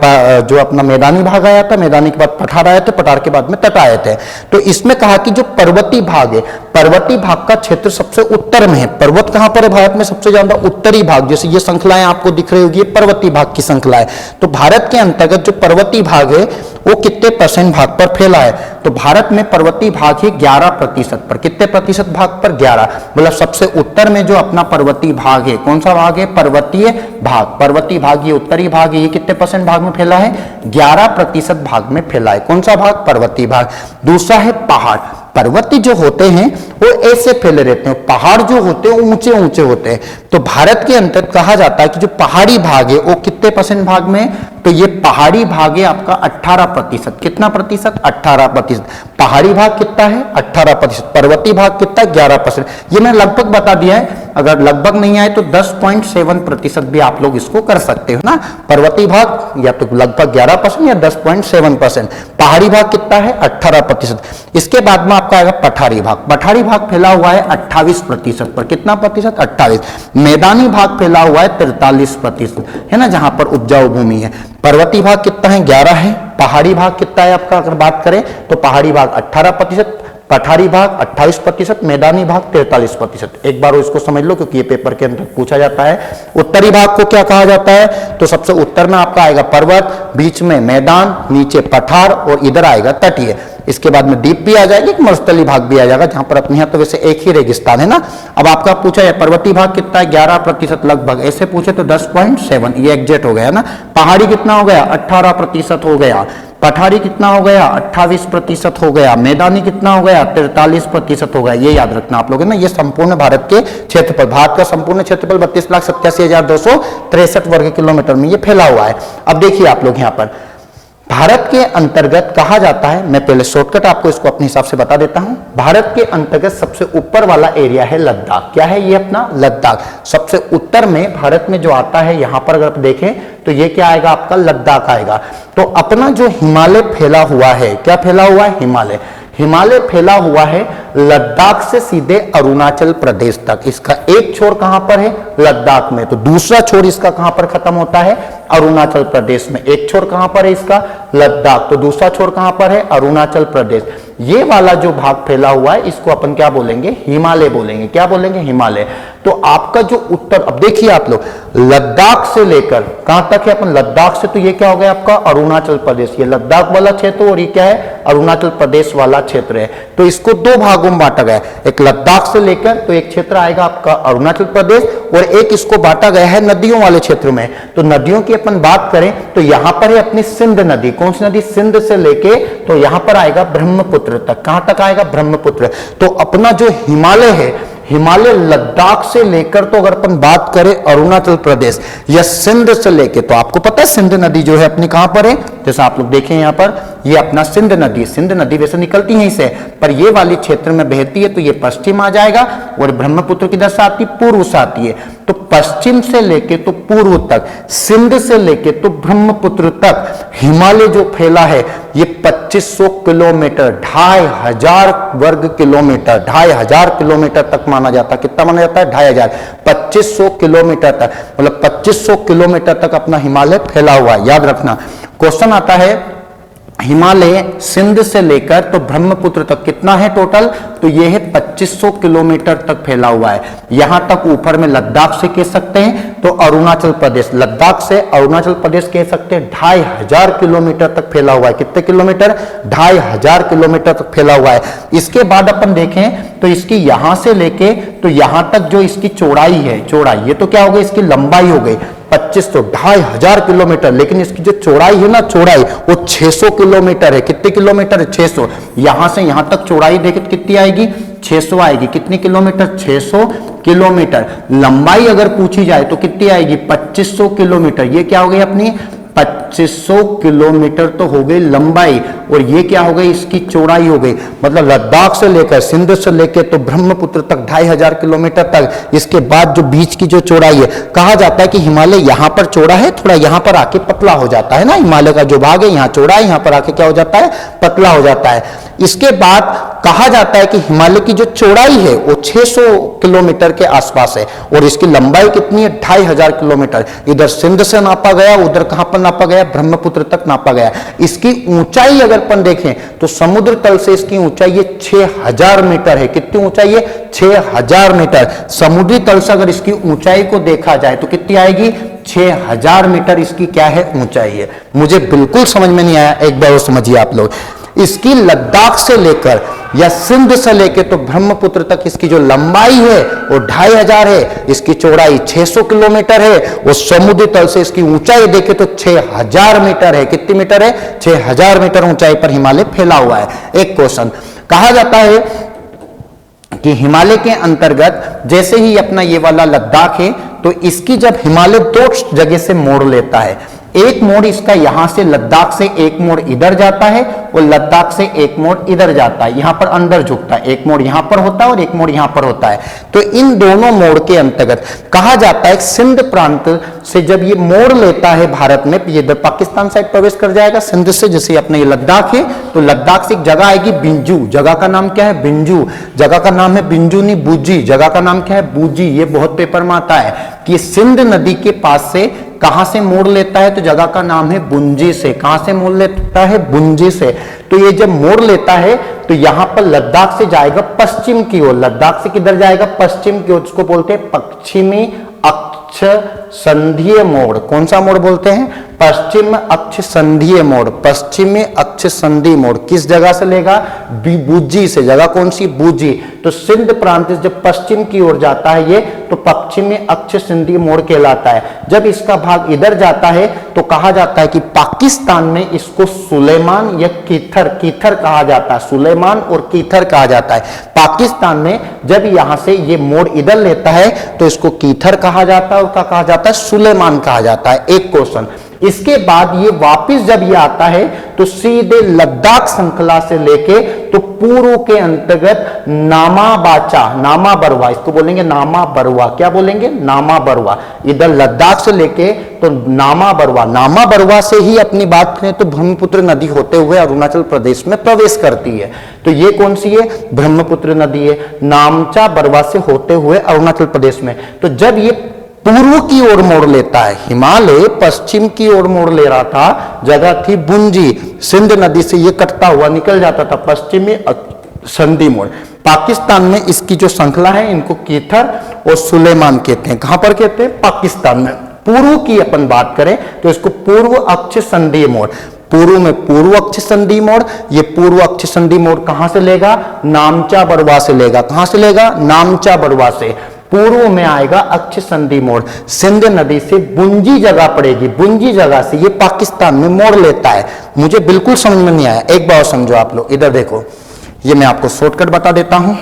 जो अपना मैदानी भाग आया था, मैदानी के बाद पठार आया था, पठार के बाद में तट आए थे। तो इसमें कहा कि जो पर्वतीय भाग है, पर्वतीय भाग का क्षेत्र सबसे उत्तर में है। पर्वत कहां पर है भारत में, सबसे ज्यादा उत्तरी भाग। जैसे ये श्रृंखलाएं आपको दिख रही होगी, ये पर्वतीय भाग की श्रृंखला है। तो भारत के अंतर्गत जो पर्वतीय भाग है वो कितने % भाग पर फैला है, तो भारत में पर्वतीय भाग ही 11% पर। कितने प्रतिशत भाग पर, 11। मतलब सबसे उत्तर में जो अपना पर्वतीय भाग है, कौन सा भाग है, पर्वतीय भाग। पर्वतीय भाग ये उत्तरी भाग है, ये कितने % भाग में फैला है, 11% भाग में फैला है। कौन सा भाग, पर्वतीय भाग। दूसरा है पहाड़। पर्वतीय जो होते हैं वो ऐसे फैले रहते हैं, पहाड़ जो होते हैं ऊंचे ऊंचे होते हैं। तो भारत के अंतर्गत कहा जाता है कि जो पहाड़ी भाग है वो कितने % भाग में, तो ये पहाड़ी भाग है आपका 18%। कितना प्रतिशत, 18%। पहाड़ी भाग कितना है, 18%। पर्वतीय भाग कितना, 11%। ये मैंने लगभग बता दिया है, अगर लगभग नहीं आए तो 10.7% भी आप लोग इसको कर सकते हो ना। पर्वतीय भाग या तो लगभग 11% या 10.7%। पहाड़ी भाग कितना है, 18%। इसके बाद में आपका आएगा पठारी भाग। पठारी भाग फैला हुआ है 28% पर। कितना प्रतिशत, 28। मैदानी भाग फैला हुआ है 43%, है ना, जहां पर उपजाऊ भूमि है। पर्वतीय भाग कितना है, 11 है। पहाड़ी भाग कितना है आपका, अगर बात करें तो पहाड़ी भाग 18%, पठारी भाग 28%, मैदानी भाग 43%। एक बार इसको समझ लो क्योंकि ये पेपर के अंदर पूछा जाता है। उत्तरी भाग को क्या कहा जाता है, तो सबसे उत्तर में आपका आएगा पर्वत, बीच में मैदान, नीचे पठार और इधर आएगा तटीय। इसके बाद में द्वीप भी आ जाएगी, मरुस्थलीय भाग भी आ जाएगा, जहां पर अपने यहाँ तो वैसे एक ही रेगिस्तान है ना। अब आपका पूछा है पर्वतीय भाग कितना है, 11% लगभग। ऐसे पूछे तो 10.7, ये एग्जैक्ट हो गया ना। पहाड़ी कितना हो गया, 18% हो गया। पठारी कितना हो गया, 28% हो गया। मैदानी कितना हो गया, 43% हो गया। ये याद रखना आप लोग है ना। ये संपूर्ण भारत के क्षेत्रफल, भारत का संपूर्ण क्षेत्रफल 32,87,263 वर्ग किलोमीटर में ये फैला हुआ है। अब देखिए आप लोग यहाँ पर भारत के अंतर्गत कहा जाता है, मैं पहले शॉर्टकट आपको इसको अपने हिसाब से बता देता हूं। भारत के अंतर्गत सबसे ऊपर वाला एरिया है लद्दाख। क्या है ये अपना, लद्दाख। सबसे उत्तर में भारत में जो आता है, यहां पर अगर आप देखें तो ये क्या आएगा आपका, लद्दाख आएगा। तो अपना जो हिमालय फैला हुआ है, क्या फैला हुआ है, हिमालय। हिमालय फैला हुआ है लद्दाख से सीधे अरुणाचल प्रदेश तक। इसका एक छोर कहां पर है? लद्दाख में। तो दूसरा छोर इसका कहां पर खत्म होता है? अरुणाचल प्रदेश में। एक छोर कहां पर है इसका? लद्दाख। तो दूसरा छोर कहां पर है? अरुणाचल प्रदेश। ये वाला जो भाग फैला हुआ है इसको अपन क्या बोलेंगे? हिमालय बोलेंगे। क्या बोलेंगे? हिमालय। तो आपका जो उत्तर, अब देखिए आप लोग, लद्दाख से लेकर कहां तक है? अपन लद्दाख से, तो ये क्या हो गया आपका? अरुणाचल प्रदेश। ये लद्दाख वाला क्षेत्र और ये क्या है? अरुणाचल प्रदेश वाला क्षेत्र है। तो इसको दो भागों में बांटा गया, एक लद्दाख से लेकर, तो एक क्षेत्र आएगा आपका अरुणाचल प्रदेश, और एक इसको बांटा गया है नदियों वाले क्षेत्र में। तो नदियों की अपन बात करें तो यहां पर है अपनी सिंध नदी। कौन सी नदी? सिंध से लेके तो यहां पर आएगा ब्रह्मपुत्र तक। कहां तक आएगा? ब्रह्मपुत्र। तो अपना जो हिमालय है, हिमालय लद्दाख से लेकर, तो अगर अपन बात करें अरुणाचल प्रदेश या सिंध से लेके, तो आपको पता है सिंध नदी जो है अपनी कहां पर है? जैसा आप लोग देखें यहां पर, ये अपना सिंध नदी। सिंध नदी वैसे निकलती है इसे, पर ये वाली क्षेत्र में बहती है, तो ये पश्चिम आ जाएगा, और ब्रह्मपुत्र किधर से आती है? पूर्व से आती है। तो पश्चिम से लेके तो पूर्व तक, सिंध से लेके तो ब्रह्मपुत्र तक हिमालय जो फैला है ये 2500 किलोमीटर, 2500 वर्ग किलोमीटर, 2500 किलोमीटर तक माना जाता है। कितना माना जाता है? 2500, 2500 किलोमीटर तक, मतलब 2500 किलोमीटर तक अपना हिमालय फैला हुआ है। याद रखना, क्वेश्चन आता है हिमालय सिंध से लेकर तो ब्रह्मपुत्र तक कितना है टोटल? तो ये है 2500 किलोमीटर तक फैला हुआ है। यहां तक ऊपर में लद्दाख से कह सकते हैं, तो अरुणाचल प्रदेश, लद्दाख से अरुणाचल प्रदेश कह सकते हैं, 2500 किलोमीटर तक फैला हुआ है। कितने किलोमीटर? 2500 किलोमीटर तक फैला हुआ है। इसके बाद अपन देखें तो इसकी यहां से लेके तो यहां तक जो इसकी चौड़ाई है, चौड़ाई, ये तो क्या हो गई? इसकी लंबाई हो गई 2500, 2500 किलोमीटर, लेकिन इसकी जो चौड़ाई है ना, चौड़ाई वो 600 किलोमीटर है। कितने किलोमीटर है? 600। यहां से यहां तक चौड़ाई देखे तो कितनी आएगी? 600 आएगी। कितनी किलोमीटर? 600 किलोमीटर। लंबाई अगर पूछी जाए तो कितनी आएगी? 2500 किलोमीटर। ये क्या हो गई अपनी? 2500 किलोमीटर तो हो गई लंबाई, और ये क्या हो गई? इसकी चौड़ाई हो गई। मतलब लद्दाख से लेकर, सिंध से लेकर तो ब्रह्मपुत्र तक 2500 किलोमीटर तक। इसके बाद जो बीच की जो चौड़ाई है, कहा जाता है कि हिमालय यहां पर चौड़ा है, थोड़ा यहां पर आके पतला हो जाता है ना। हिमालय का जो भाग है यहां चौड़ा है, यहां पर आके क्या हो जाता है? पतला हो जाता है। इसके बाद कहा जाता है कि हिमालय की जो चौड़ाई है वो 600 किलोमीटर के आसपास है, और इसकी लंबाई कितनी है? 2500 किलोमीटर। इधर सिंध से नापा गया, उधर कहां पर नापा गया? ब्रह्मपुत्र तक नापा गया। इसकी ऊंचाई अगर अपन देखें तो समुद्र तल से इसकी ऊंचाई ये 6000 मीटर है। कितनी ऊंचाई है? 6000 मीटर। समुद्री तल से अगर इसकी ऊंचाई को देखा जाए तो कितनी आएगी? 6000 मीटर इसकी क्या है? ऊंचाई है। मुझे बिल्कुल समझ में नहीं आया, एक बार वो समझिए आप लोग। इसकी लद्दाख से लेकर या सिंध से लेकर तो ब्रह्मपुत्र तक इसकी जो लंबाई है वो 2500 है, इसकी चौड़ाई 600 किलोमीटर है, और समुद्र तल से इसकी ऊंचाई देखे तो 6000 मीटर है। कितनी मीटर है? 6000 मीटर ऊंचाई पर हिमालय फैला हुआ है। एक क्वेश्चन, कहा जाता है कि हिमालय के अंतर्गत जैसे ही अपना ये वाला लद्दाख है, तो इसकी जब हिमालय दो जगह से मोड़ लेता है, एक मोड़ इसका यहां से लद्दाख से एक मोड़ इधर जाता है, और लद्दाख से एक मोड़ इधर जाता है, यहां पर अंदर झुकता है। एक मोड़ यहां पर होता है और एक मोड़ यहां पर होता है। तो इन दोनों मोड़ के अंतर्गत कहा जाता है सिंध प्रांत से जब ये मोड़ लेता है भारत में, ये इधर पाकिस्तान साइड प्रवेश कर जाएगा सिंध से। जैसे अपने ये लद्दाख है, तो लद्दाख से एक जगह आएगी बिंजू। जगह का नाम क्या है? बिंजू। जगह का नाम है बिंजू नहीं बूजी। जगह का नाम क्या है? बूजी। ये बहुत पेपर में आता है कि सिंध नदी के पास से कहां से मोड़ लेता है, तो जगह का नाम है बुंजी से। कहां से मोड़ लेता है? बुंजी से। तो ये जब मोड़ लेता है तो यहां पर लद्दाख से जाएगा पश्चिम की ओर। लद्दाख से किधर जाएगा? पश्चिम की ओर। उसको बोलते हैं पश्चिमी अक्ष संधीय मोड़। कौन सा मोड़ बोलते हैं? पश्चिम अक्ष संधीय मोड़। पश्चिमी अक्ष संधि मोड़ किस जगह से लेगा? बूजी से। जगह कौन सी? बूजी। तो सिंध प्रांत जब पश्चिम की ओर जाता है ये, तो पश्चिमी अक्ष संधि मोड़ कहलाता है। जब इसका भाग इधर जाता है तो कहा जाता है कि पाकिस्तान में इसको सुलेमान या कीथर, कीथर कहा जाता है। सुलेमान और कीथर कहा जाता है। पाकिस्तान में जब यहां से ये मोड़ इधर लेता है तो इसको कीथर कहा जाता है, और क्या कहा जाता है? सुलेमान कहा जाता है। एक क्वेश्चन, इसके बाद ये वापस जब ये आता है तो सीधे लद्दाख श्रृंखला से लेके तो पूर्व के अंतर्गत नामाबाचा, नामा बरवा, इसको बोलेंगे नामा बरवा। क्या बोलेंगे? नामा बरवा। इधर लद्दाख से लेके तो नामा बरवा से ही अपनी बात करें तो ब्रह्मपुत्र नदी होते हुए अरुणाचल प्रदेश में प्रवेश करती है। तो ये कौन सी है? ब्रह्मपुत्र नदी है, नामचा बरवा से होते हुए अरुणाचल प्रदेश में। तो जब ये पूर्व की ओर मोड़ लेता है, हिमालय पश्चिम की ओर मोड़ ले रहा था, जगह थी बुंजी, सिंध नदी से ये कटता हुआ निकल जाता था पश्चिमी संधि मोड़। पाकिस्तान में इसकी जो श्रृंखला है इनको कीथर और सुलेमान कहते हैं। कहां पर कहते हैं? पाकिस्तान में। पूर्व की अपन बात करें तो इसको पूर्व अक्ष संधि मोड़, पूर्व में पूर्व अक्ष संधि मोड़। ये पूर्व अक्ष संधि मोड़ कहां से लेगा? नामचा बरवा से लेगा। कहां से लेगा? नामचा बरवा से। पूर्व में आएगा अक्ष संधि मोड़, सिंध नदी से बुंजी जगह पड़ेगी, बुंजी जगह से ये पाकिस्तान में मोड़ लेता है। मुझे बिल्कुल समझ में नहीं आया, एक बार समझो आप लोग। इधर देखो, ये मैं आपको शॉर्टकट बता देता हूं।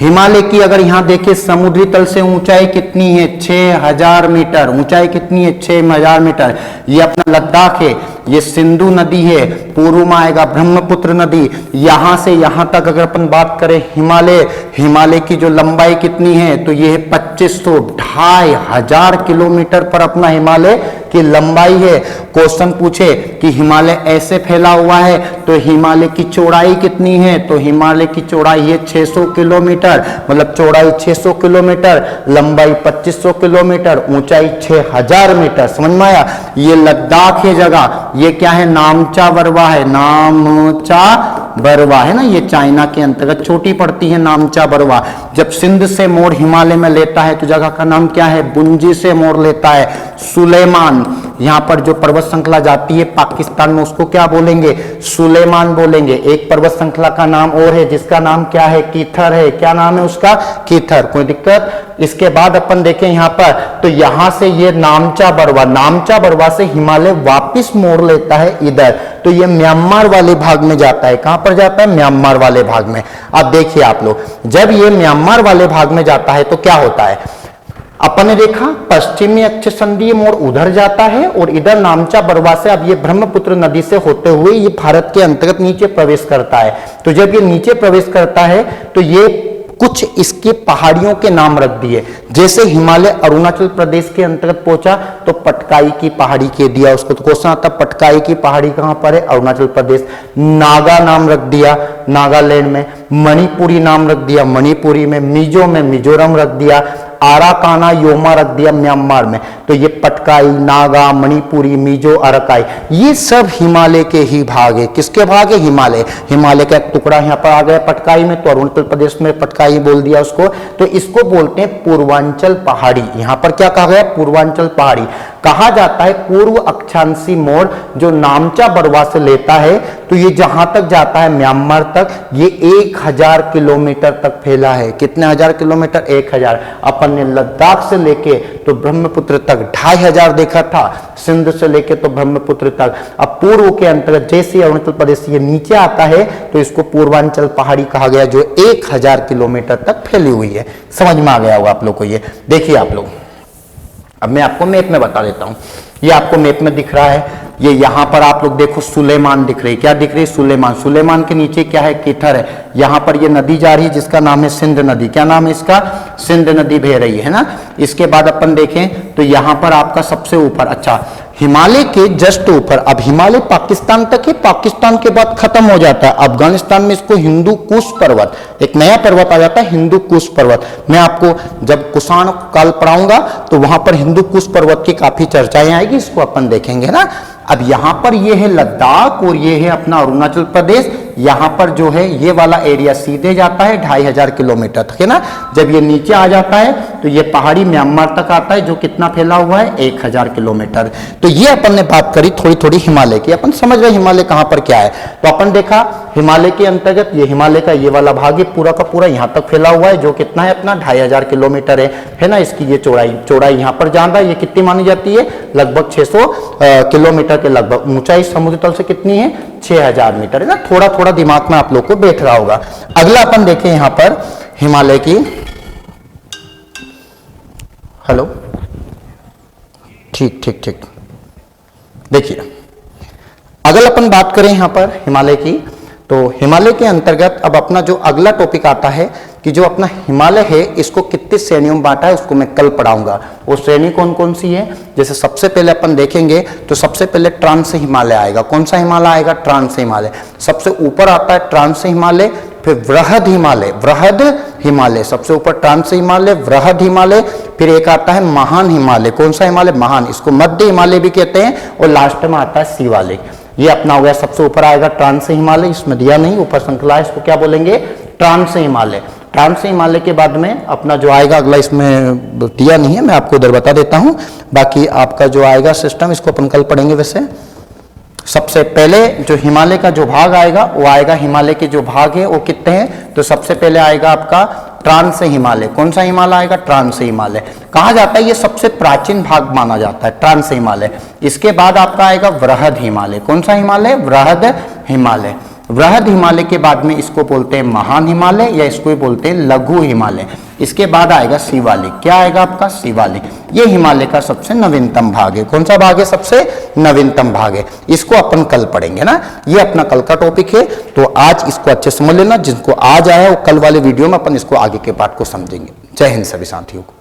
हिमालय की अगर यहां देखें, समुद्री तल से ऊंचाई कितनी है? 6000 मीटर। ऊंचाई कितनी है? 6000 मीटर। ये अपना लद्दाख है, ये सिंधु नदी है, पूर्व में आएगा ब्रह्मपुत्र नदी। यहां से यहां तक अगर अपन बात करें हिमालय की जो लंबाई कितनी है तो ये है 2500 किलोमीटर पर अपना हिमालय की लंबाई है। क्वेश्चन पूछे कि हिमालय ऐसे फैला हुआ है तो हिमालय की चौड़ाई कितनी है? तो हिमालय की चौड़ाई है 600 किलोमीटर, मतलब चौड़ाई 600 किलोमीटर, लंबाई 2500 किलोमीटर, ऊंचाई 6000 मीटर। समझ में आया? ये लद्दाख है जगह, ये क्या है? नामचा बरवा है, नामचा बरवा है ना, ये चाइना के अंतर्गत छोटी पड़ती है नामचा बरवा। जब सिंध से मोड़ हिमालय में लेता है तो जगह का नाम क्या है? बुंजी से मोड़ लेता है सुलेमान। यहां पर जो पर्वत श्रृंखला जाती है पाकिस्तान में उसको क्या बोलेंगे? सुलेमान बोलेंगे। एक पर्वत श्रृंखला का नाम और है जिसका नाम क्या है? कीथर है। क्या नाम है उसका? कीथर। कोई दिक्कत? इसके बाद अपन देखें यहां पर, तो यहां से ये नामचा बरवा से हिमालय वापिस मोड़ लेता है इधर, तो ये म्यांमार वाले भाग में जाता है। कहां पर जाता है? म्यांमार वाले भाग में। अब देखिए आप लोग, जब ये म्यांमार वाले भाग में जाता है तो क्या होता है? अपन ने देखा पश्चिमी अक्ष संधि मोड़ उधर जाता है और इधर नामचा बरवा से अब ये ब्रह्मपुत्र नदी से होते हुए ये भारत के अंतर्गत नीचे प्रवेश करता है। तो जब ये नीचे प्रवेश करता है तो ये कुछ इसके पहाड़ियों के नाम रख दिए। जैसे हिमालय अरुणाचल प्रदेश के अंतर्गत पहुंचा तो पटकाई की पहाड़ी के दिया उसको। तो क्वेश्चन आता पटकाई की पहाड़ी कहां पर है? अरुणाचल प्रदेश। नागा नाम रख दिया नागालैंड में, मणिपुरी नाम रख दिया मणिपुरी में, मिजो में मिजोरम रख दिया, आराकाना योमा रख दिया म्यांमार में। तो ये पटकाई, नागा, मणिपुरी, मिजो, अरकाई, ये सब हिमालय के ही भाग है। किसके भाग है? हिमालय का एक टुकड़ा यहाँ पर आ गया पटकाई में, तो अरुणाचल प्रदेश में पटकाई बोल दिया उसको। तो इसको बोलते हैं पूर्वांचल पहाड़ी। यहाँ पर क्या कहा गया? पूर्वांचल पहाड़ी। कहा जाता है पूर्व अक्षांशी मोड़ जो नामचा बरवा से लेता है तो ये जहां तक जाता है म्यांमार तक, ये 1000 किलोमीटर तक फैला है। कितने हजार किलोमीटर? 1000। अपन ने लद्दाख से लेके तो ब्रह्मपुत्र तक 2500 देखा था, सिंध से लेके तो ब्रह्मपुत्र तक। अब पूर्व के अंतर्गत जैसे अरुणाचल प्रदेश ये नीचे आता है तो इसको पूर्वांचल पहाड़ी कहा गया जो 1000 किलोमीटर तक फैली हुई है। समझ में आ गया होगा आप लोग को ये। देखिए आप लोग, अब मैं आपको मैप में बता देता हूं। ये आपको मैप में दिख रहा है, ये यहां पर आप लोग देखो सुलेमान दिख रही है। क्या दिख रही है? सुलेमान। सुलेमान के नीचे क्या है? कीथर है। यहां पर ये नदी जा रही है जिसका नाम है सिंध नदी। क्या नाम है इसका? सिंध नदी बह रही है ना। इसके बाद अपन देखें तो यहां पर आपका सबसे ऊपर, अच्छा हिमालय के जस्ट ऊपर, अब हिमालय पाकिस्तान तक है, पाकिस्तान के बाद खत्म हो जाता है अफगानिस्तान में, इसको हिंदू कुश पर्वत, एक नया पर्वत आ जाता है हिंदू कुश पर्वत। मैं आपको जब कुषाण काल पढ़ाऊंगा तो वहां पर हिंदू कुश पर्वत की काफी चर्चाएं आएगी, इसको अपन देखेंगे ना। अब यहां पर ये है लद्दाख और ये है अपना अरुणाचल प्रदेश। यहां पर जो है ये वाला एरिया सीधे जाता है 2500 किलोमीटर तक, है ना। जब ये नीचे आ जाता है तो ये पहाड़ी म्यांमार तक आता है जो कितना फैला हुआ है? 1000 किलोमीटर। तो ये अपन ने बात करी थोड़ी थोड़ी हिमालय की। अपन समझ रहे हिमालय कहां पर क्या है। तो अपन देखा हिमालय के अंतर्गत ये हिमालय का ये वाला भाग पूरा का पूरा यहां तक फैला हुआ है जो कितना है अपना 2500 किलोमीटर है ना। इसकी ये चौड़ाई यहां पर जाना ये कितनी मानी जाती है? लगभग 600 किलोमीटर के लगभग। ऊंचाई समुद्र तल से कितनी है? 6000 मीटर, है ना। थोड़ा थोड़ा दिमाग में आप लोग को बैठ रहा होगा। अगला अपन देखें यहां पर हिमालय की, हेलो, ठीक ठीक ठीक। देखिए अगर अपन बात करें यहां पर हिमालय की, तो हिमालय के अंतर्गत अब अपना जो अगला टॉपिक आता है कि कि जो अपना हिमालय है इसको कितनी श्रेणियों में बांटा है उसको मैं कल पढ़ाऊंगा। वो श्रेणी कौन कौन सी है, जैसे सबसे पहले अपन देखेंगे तो सबसे पहले ट्रांस हिमालय आएगा। कौन सा हिमालय आएगा, ट्रांस हिमालय। सबसे ऊपर आता है ट्रांस हिमालय, फिर वृहद हिमालय, वृहद हिमालय सबसे ऊपर, ट्रांस हिमालय, वृहद हिमालय, फिर एक आता है महान हिमालय। कौन सा हिमालय, महान, इसको मध्य हिमालय भी कहते हैं, और लास्ट में आता है शिवालिक। ये अपना हो गया, सबसे ऊपर आएगा ट्रांस हिमालय, इसमें दिया नहीं, ऊपर श्रृंखला है, इसको क्या बोलेंगे, ट्रांस हिमालय। ट्रांस हिमालय के बाद में अपना जो आएगा अगला, इसमें दिया नहीं है, मैं आपको इधर बता देता हूं, बाकी आपका जो आएगा सिस्टम इसको अपन कल पढ़ेंगे। वैसे सबसे पहले जो हिमालय का जो भाग आएगा वो आएगा, हिमालय के जो भाग है वो कितने हैं, तो सबसे पहले आएगा आपका ट्रांस हिमालय। कौन सा हिमालय आएगा, ट्रांस हिमालय। कहा जाता है ये सबसे प्राचीन भाग माना जाता है, ट्रांस हिमालय। इसके बाद आपका आएगा वृहद हिमालय। कौन सा हिमालय, वृहद हिमालय। वृहद हिमालय के बाद में इसको बोलते हैं महान हिमालय, या इसको ही बोलते हैं लघु हिमालय। इसके बाद आएगा शिवालिक। क्या आएगा आपका, शिवालिक। ये हिमालय का सबसे नवीनतम भाग है। कौन सा भाग है, सबसे नवीनतम भाग है। इसको अपन कल पढ़ेंगे ना, ये अपना कल का टॉपिक है। तो आज इसको अच्छे समझ लेना, जिनको आज आया वो कल वाले वीडियो में अपन इसको आगे के पार्ट को समझेंगे। जय हिंद सभी साथियों को।